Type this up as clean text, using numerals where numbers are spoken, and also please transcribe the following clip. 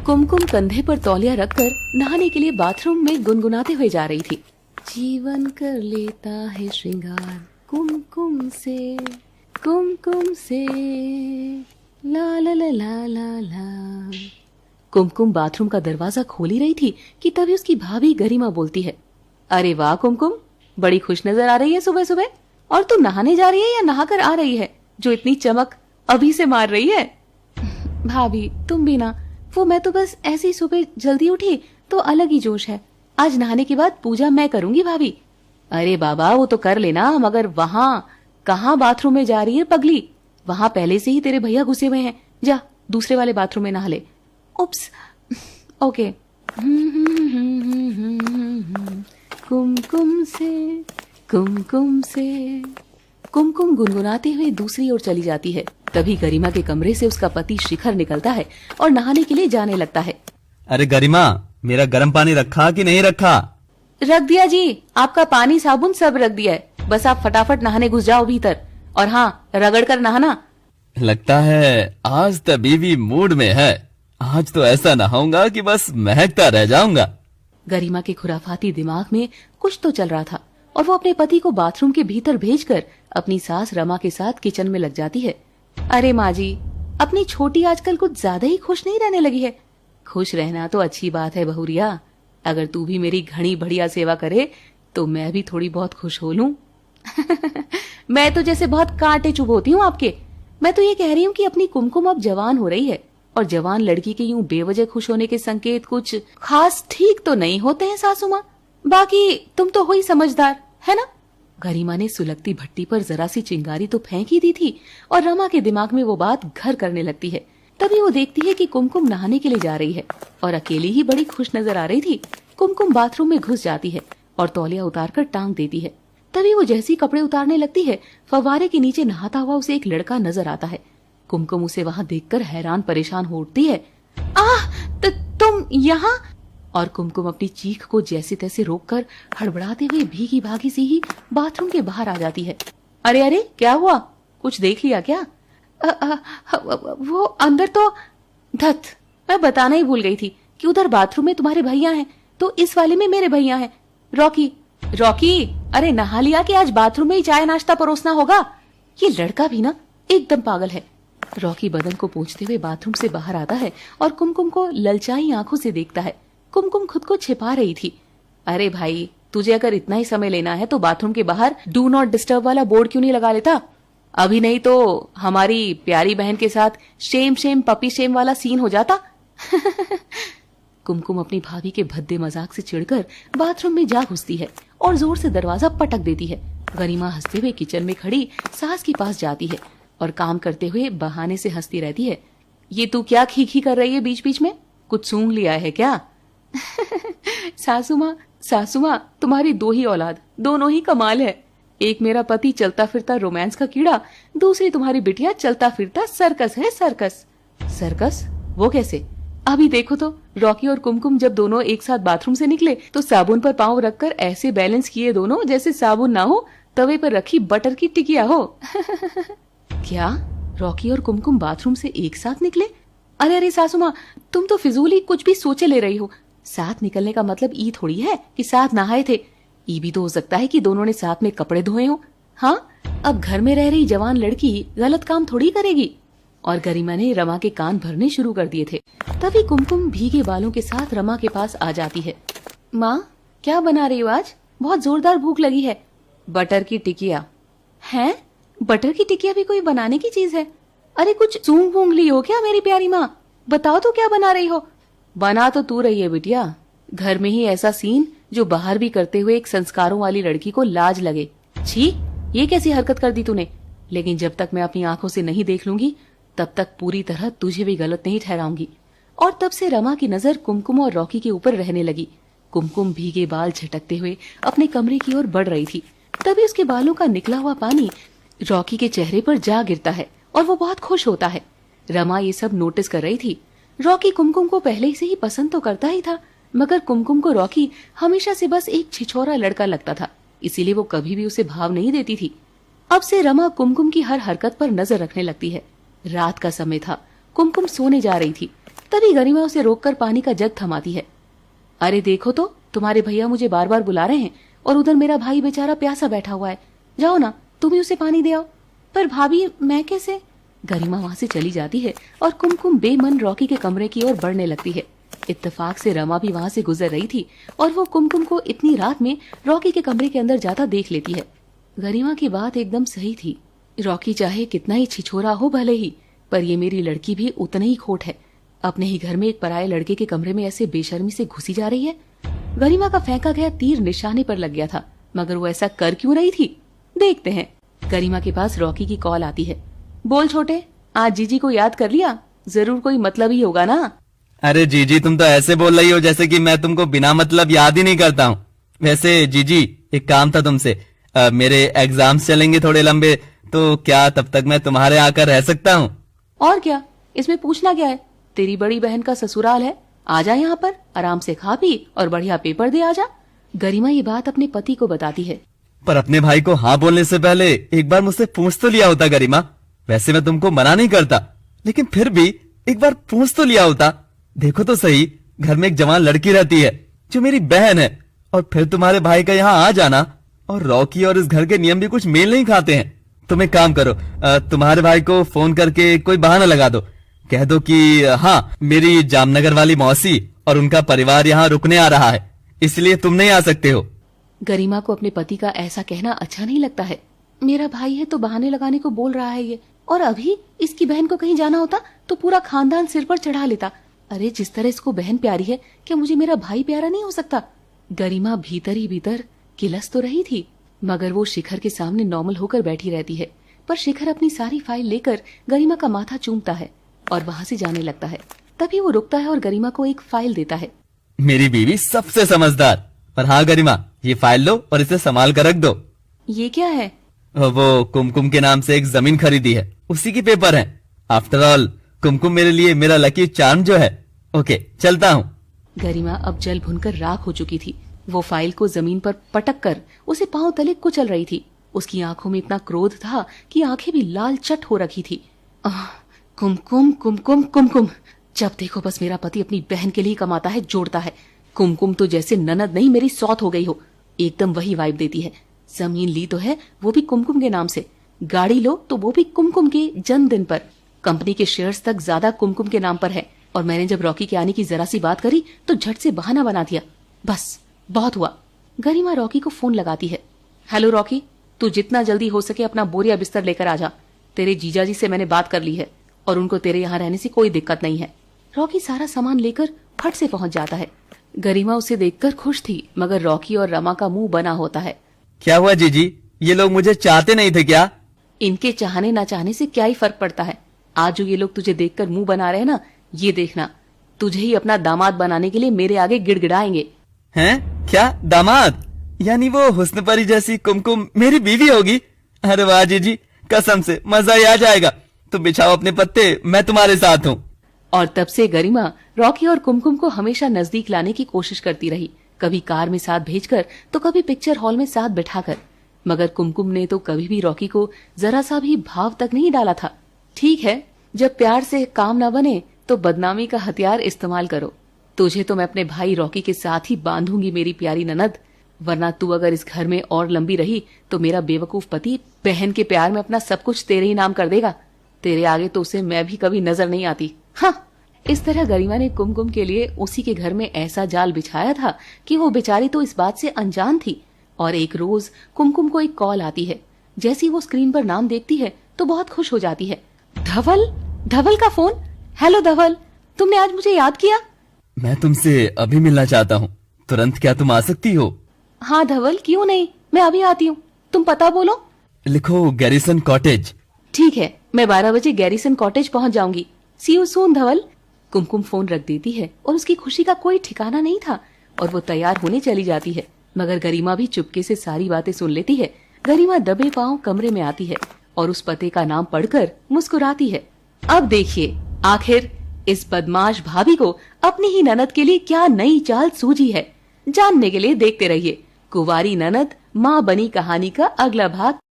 कुमकुम कंधे पर तौलिया रखकर नहाने के लिए बाथरूम में गुनगुनाते हुए जा रही थी। जीवन कर लेता है श्रृंगार कुमकुम से ला ला ला ला ला ला। कुमकुम बाथरूम का दरवाजा खोल ही रही थी कि तभी उसकी भाभी गरिमा बोलती है, अरे वाह कुमकुम, बड़ी खुश नजर आ रही है सुबह सुबह। और तू नहाने जा रही है या नहाकर आ रही है जो इतनी चमक अभी से मार रही है? भाभी तुम भी ना, वो मैं तो बस ऐसे ही सुबह जल्दी उठी तो अलग ही जोश है। आज नहाने के बाद पूजा मैं करूंगी भाभी। अरे बाबा वो तो कर लेना, मगर वहाँ कहाँ बाथरूम में जा रही है पगली? वहाँ पहले से ही तेरे भैया घुसे हुए हैं, जा दूसरे वाले बाथरूम में नहा ले। उप्स, ओके। कुमकुम से कुमकुम गुनगुनाते हुए दूसरी ओर चली जाती है। तभी गरिमा के कमरे से उसका पति शिखर निकलता है और नहाने के लिए जाने लगता है। अरे गरिमा, मेरा गर्म पानी रखा कि नहीं रखा? रख दिया जी, आपका पानी साबुन सब रख दिया है, बस आप फटाफट नहाने घुस जाओ भीतर। और हाँ, रगड़ कर नहाना। लगता है आज तो बीवी मूड में है। आज तो ऐसा नहाऊंगा कि बस महकता रह जाऊंगा। गरिमा के खुराफाती दिमाग में कुछ तो चल रहा था और वो अपने पति को बाथरूम के भीतर भेजकर अपनी सास रमा के साथ किचन में लग जाती है। अरे माँ जी, अपनी छोटी आजकल कुछ ज्यादा ही खुश नहीं रहने लगी है। खुश रहना तो अच्छी बात है बहुरिया, अगर तू भी मेरी घनी बढ़िया सेवा करे तो मैं भी थोड़ी बहुत खुश हो लूं। मैं तो जैसे बहुत कांटे चुभ होती हूँ आपके। मैं तो ये कह रही हूँ कि अपनी कुमकुम अब जवान हो रही है और जवान लड़की के यूं बेवजह खुश होने के संकेत कुछ खास ठीक तो नहीं होते हैं सासू माँ। बाकी तुम तो हुई समझदार, है ना? गरिमा ने सुलगती भट्टी पर जरा सी चिंगारी तो फेंक ही दी थी और रमा के दिमाग में वो बात घर करने लगती है। तभी वो देखती है कि कुमकुम नहाने के लिए जा रही है और अकेली ही बड़ी खुश नजर आ रही थी। कुमकुम बाथरूम में घुस जाती है और तौलिया उतारकर टांग देती है। तभी वो जैसी कपड़े उतारने लगती है, फव्वारे के नीचे नहाता हुआ उसे एक लड़का नजर आता है। कुमकुम उसे वहां देखकर हैरान परेशान हो उठती है। आह, तुम यहाँ? और कुमकुम अपनी चीख को जैसे तैसे रोककर हड़बड़ाते हुए भीगी भागी सी ही बाथरूम के बाहर आ जाती है। अरे अरे, क्या हुआ? कुछ देख लिया क्या? वो अंदर तो धत, मैं बताना ही भूल गई थी कि उधर बाथरूम में तुम्हारे भैया हैं, तो इस वाले में मेरे भैया हैं। रॉकी, अरे नहा लिया कि आज बाथरूम में ही चाय नाश्ता परोसना होगा? ये लड़का भी ना एकदम पागल है। रॉकी बदन को पोंछते हुए बाथरूम से बाहर आता है और कुमकुम को ललचाई आंखों से देखता है। कुमकुम खुद को छिपा रही थी। अरे भाई, तुझे अगर इतना ही समय लेना है तो बाथरूम के बाहर डू नॉट डिस्टर्ब वाला बोर्ड क्यों नहीं लगा लेता? अभी नहीं तो हमारी प्यारी बहन के साथ शेम पपी शेम वाला सीन हो जाता। कुमकुम अपनी भाभी के भद्दे मजाक से चिढ़कर बाथरूम में जा घुसती है और जोर से दरवाजा पटक देती है। गरिमा हंसते हुए किचन में खड़ी सास के पास जाती है और काम करते हुए बहाने से हंसती रहती है। ये तू क्या खी कर रही है बीच बीच में? कुछ सूंघ लिया है क्या? सासू माँ, तुम्हारी दो ही औलाद, दोनों ही कमाल है। एक मेरा पति चलता फिरता रोमांस का कीड़ा, दूसरी तुम्हारी बिटिया चलता फिरता सर्कस है। सर्कस? वो कैसे? अभी देखो तो, रॉकी और कुमकुम जब दोनों एक साथ बाथरूम से निकले तो साबुन पर पांव रखकर ऐसे बैलेंस किए दोनों जैसे साबुन ना हो तवे पर रखी बटर की टिकिया हो। क्या? रॉकी और कुमकुम बाथरूम से एक साथ निकले? अरे सासू माँ, तुम तो फिजूल ही कुछ भी सोचे ले रही हो। साथ निकलने का मतलब ई थोड़ी है कि साथ नहाए थे। ई भी तो हो सकता है कि दोनों ने साथ में कपड़े धोए हो। हाँ, अब घर में रह रही जवान लड़की गलत काम थोड़ी करेगी। और गरिमा ने रमा के कान भरने शुरू कर दिए थे। तभी कुमकुम भीगे बालों के साथ रमा के पास आ जाती है। माँ, क्या बना रही हो आज? बहुत जोरदार भूख लगी है। बटर की टिकिया। हैं? बटर की टिकिया भी कोई बनाने की चीज है? अरे कुछ सूंघ वूंघ ली हो क्या मेरी प्यारी माँ? बताओ तो क्या बना रही हो? बना तो तू रही है बिटिया, घर में ही ऐसा सीन जो बाहर भी करते हुए एक संस्कारों वाली लड़की को लाज लगे। छी, ये कैसी हरकत कर दी तूने? लेकिन जब तक मैं अपनी आंखों से नहीं देख लूंगी तब तक पूरी तरह तुझे भी गलत नहीं ठहराऊंगी। और तब से रमा की नजर कुमकुम और रॉकी के ऊपर रहने लगी। कुमकुम भीगे बाल झटकते हुए अपने कमरे की ओर बढ़ रही थी। तभी उसके बालों का निकला हुआ पानी रॉकी के चेहरे पर जा गिरता है और वो बहुत खुश होता है। रमा ये सब नोटिस कर रही थी। रॉकी कुमकुम को पहले से ही पसंद तो करता ही था, मगर कुमकुम को रॉकी हमेशा से बस एक छिछोरा लड़का लगता था, इसीलिए वो कभी भी उसे भाव नहीं देती थी। अब से रमा कुमकुम की हर हरकत पर नजर रखने लगती है। रात का समय था, कुमकुम सोने जा रही थी। तभी गरिमा उसे रोककर पानी का जग थमाती है। अरे देखो तो, तुम्हारे भैया मुझे बार बार बुला रहे हैं और उधर मेरा भाई बेचारा प्यासा बैठा हुआ है। जाओ ना, तुम ही उसे पानी दे आओ। पर भाभी, मैं कैसे? गरिमा वहां से चली जाती है और कुमकुम बेमन रॉकी के कमरे की ओर बढ़ने लगती है। इत्तेफाक से रमा भी वहां से गुजर रही थी और वो कुमकुम को इतनी रात में रॉकी के कमरे के अंदर जाता देख लेती है। गरिमा की बात एकदम सही थी। रॉकी चाहे कितना ही छिछोरा हो भले ही, पर ये मेरी लड़की भी उतनी ही खोट है। अपने ही घर में एक पराये लड़के के कमरे में ऐसे बेशर्मी से घुसी जा रही है। गरिमा का फेंका गया तीर निशाने पर लग गया था, मगर वो ऐसा कर क्यों रही थी? देखते हैं। गरिमा के पास रॉकी की कॉल आती है। बोल छोटे, आज जीजी को याद कर लिया? जरूर कोई मतलब ही होगा ना? अरे जीजी, तुम तो ऐसे बोल रही हो जैसे कि मैं तुमको बिना मतलब याद ही नहीं करता हूँ। वैसे जीजी, एक काम था तुमसे। मेरे एग्जाम्स चलेंगे थोड़े लंबे, तो क्या तब तक मैं तुम्हारे आकर रह सकता हूँ? और क्या, इसमें पूछना क्या है? तेरी बड़ी बहन का ससुराल है, आजा यहाँ पर, आराम से खा पी और बढ़िया पेपर दे आजा। गरिमा ये बात अपने पति को बताती है। पर अपने भाई को हाँ बोलने से पहले एक बार मुझसे पूछ तो लिया होता गरिमा। वैसे मैं तुमको मना नहीं करता, लेकिन फिर भी एक बार पूछ तो लिया होता। देखो तो सही, घर में एक जवान लड़की रहती है जो मेरी बहन है, और फिर तुम्हारे भाई का यहाँ आ जाना। और रॉकी और इस घर के नियम भी कुछ मेल नहीं खाते हैं। तुम एक काम करो, तुम्हारे भाई को फोन करके कोई बहाना लगा दो। कह दो कि हाँ, मेरी जामनगर वाली मौसी और उनका परिवार यहाँ रुकने आ रहा है, इसलिए तुम नहीं आ सकते हो। गरिमा को अपने पति का ऐसा कहना अच्छा नहीं लगता है। मेरा भाई है तो बहाने लगाने को बोल रहा है ये, और अभी इसकी बहन को कहीं जाना होता तो पूरा खानदान सिर पर चढ़ा लेता। अरे जिस तरह इसको बहन प्यारी है, क्या मुझे मेरा भाई प्यारा नहीं हो सकता? गरिमा भीतर ही भीतर किलस तो रही थी, मगर वो शिखर के सामने नॉर्मल होकर बैठी रहती है। पर शिखर अपनी सारी फाइल लेकर गरिमा का माथा चूमता है और वहां से जाने लगता है। तभी वो रुकता है और गरिमा को एक फाइल देता है। मेरी बीवी सबसे समझदार। पर हाँ गरिमा, ये फाइल लो और इसे संभाल कर रख दो। ये क्या है? वो कुमकुम के नाम से एक जमीन खरीदी है, उसी की पेपर है। आफ्टर ऑल कुमकुम मेरे लिए मेरा लकी चार्म जो है। ओके, चलता हूँ। गरिमा अब जल भुनकर राख हो चुकी थी। वो फाइल को जमीन पर पटक कर उसे पांव तले कुचल रही थी। उसकी आंखों में इतना क्रोध था कि आंखें भी लाल चट हो रखी थी। कुमकुम कुमकुम कुमकुम, जब देखो बस मेरा पति अपनी बहन के लिए कमाता है, जोड़ता है। कुमकुम तो जैसे ननद नहीं मेरी सौत हो गई हो, एकदम वही वाइब देती है। जमीन ली तो है वो भी कुमकुम के नाम से, गाड़ी लो तो वो भी कुमकुम के जन्मदिन पर, कंपनी के शेयर्स तक ज्यादा कुमकुम के नाम पर है। और मैंने जब रॉकी के आने की जरा सी बात करी तो झट से बहाना बना दिया। बस बहुत हुआ। गरिमा रॉकी को फोन लगाती है। हेलो रॉकी, तू जितना जल्दी हो सके अपना बोरिया बिस्तर लेकर आ जा। तेरे जीजाजी से मैंने बात कर ली है और उनको तेरे यहाँ रहने से कोई दिक्कत नहीं है। रॉकी सारा सामान लेकर फट से पहुंच जाता है। गरिमा उसे देखकर खुश थी, मगर रॉकी और रमा का मुंह बना होता है। क्या हुआ जीजी, ये लोग मुझे चाहते नहीं थे क्या? इनके चाहने ना चाहने से क्या ही फर्क पड़ता है। आज जो ये लोग तुझे देखकर मुंह बना रहे हैं ना, ये देखना, तुझे ही अपना दामाद बनाने के लिए मेरे आगे गिड़गिड़ाएंगे। हैं? क्या दामाद? यानी वो हुस्न परी जैसी कुमकुम मेरी बीवी होगी? अरे वाह जीजी, कसम से मजा ही आ जाएगा। तुम बिछाओ अपने पत्ते, मैं तुम्हारे साथ हूँ। और तब से गरिमा रॉकी और कुमकुम को हमेशा नजदीक लाने की कोशिश करती रही, कभी कार में साथ भेजकर तो कभी पिक्चर हॉल में साथ बिठाकर। मगर कुमकुम ने तो कभी भी रॉकी को जरा सा भी भाव तक नहीं डाला था। ठीक है, जब प्यार से काम ना बने तो बदनामी का हथियार इस्तेमाल करो। तुझे तो मैं अपने भाई रॉकी के साथ ही बांधूंगी मेरी प्यारी ननद, वरना तू अगर इस घर में और लंबी रही तो मेरा बेवकूफ पति बहन के प्यार में अपना सब कुछ तेरे ही नाम कर देगा। तेरे आगे तो उसे मैं भी कभी नजर नहीं आती। हाँ, इस तरह गरिमा ने कुमकुम के लिए उसी के घर में ऐसा जाल बिछाया था कि वो बेचारी तो इस बात से अनजान थी। और एक रोज कुमकुम को एक कॉल आती है। जैसी वो स्क्रीन पर नाम देखती है तो बहुत खुश हो जाती है। धवल, धवल का फोन। हेलो धवल, तुमने आज मुझे याद किया? मैं तुमसे अभी मिलना चाहता हूँ, तुरंत क्या तुम आ सकती हो? हाँ धवल, क्यों नहीं, मैं अभी आती हूँ। तुम पता बोलो। लिखो गैरिसन कॉटेज। ठीक है, मैं 12 बजे गैरिसन कॉटेज पहुंच जाऊंगी। सी you soon Dhawal. Kumkum phone रख देती है और उसकी खुशी का कोई ठिकाना नहीं था और वो तैयार होने चली जाती है। मगर गरिमा भी चुपके से सारी बातें सुन लेती है। गरिमा दबे पांव कमरे में आती है और उस पते का नाम पढ़कर मुस्कुराती है। अब देखिए आखिर इस बदमाश भाभी को अपनी ही ननद के लिए क्या नई चाल सूझी है। जानने के लिए देखते रहिए कुंवारी ननद माँ बनी कहानी का अगला भाग।